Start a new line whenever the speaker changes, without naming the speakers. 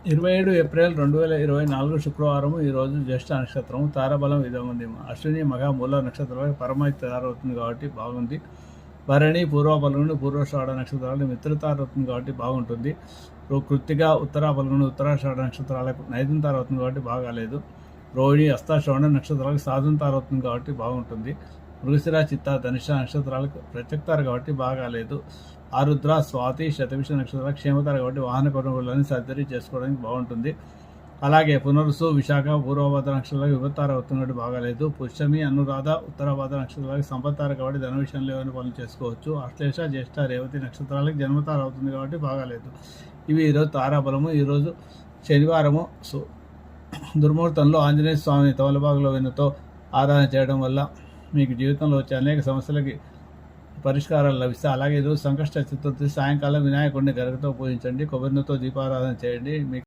27 April 2024 శుక్రవారం. ఈరోజు జ్యేష్ఠ నక్షత్రం. తారాబలం ఉంది. అశ్విని మఘ మూల నక్షత్రాలకు పరమైతే తారవుతుంది కాబట్టి బాగుంది. భరణి పూర్వ పలుగుని పూర్వషాఢ నక్షత్రాలకు మిత్రతార అవుతుంది కాబట్టి బాగుంటుంది. కృత్తిక ఉత్తర పలుగుని ఉత్తరాషాఢ నక్షత్రాలకు నైదం తార అవుతుంది కాబట్టి బాగాలేదు. రోహిణి హస్తాశ్రవణ నక్షత్రాలకు సాధన తార అవుతుంది కాబట్టి బాగుంటుంది. మృగశిర చిత్త ధనుష నక్షత్రాలకు ప్రత్యక్తారు కాబట్టి బాగాలేదు. ఆరుద్ర స్వాతి శతభిష నక్షత్రాలకు క్షేమతార కాబట్టి వాహన కొనుగోళ్ళని సర్జరీ చేసుకోవడానికి బాగుంటుంది. అలాగే పునరుసు విశాఖ పూర్వభద్ర నక్షత్రాలకు విభత్తార అవుతుంది కాబట్టి బాగాలేదు. పుష్యమి అనురాధ ఉత్తరాభద్ర నక్షత్రాలకు సంపత్తార కాబట్టి ధన విషయంలో ఏమైనా పనులు చేసుకోవచ్చు. అశ్లేష జ్యేష్ఠ రేవతి నక్షత్రాలకు జన్మతార అవుతుంది కాబట్టి బాగాలేదు. ఇవి ఈరోజు తారాబలము. ఈరోజు శనివారము. దుర్ముహూర్తంలో ఆంజనేయ స్వామి తమలపాకుల వెన్నతో ఆరాధన చేయడం వల్ల మీకు జీవితంలో వచ్చే అనేక సమస్యలకి పరిష్కారాలు లభిస్తాయి. అలాగే ఈరోజు సంకష్ట చతుర్థి సాయంకాలం వినాయకుడిని గరగతో పూజించండి. కొబ్బరితో దీపారాధన చేయండి. మీకు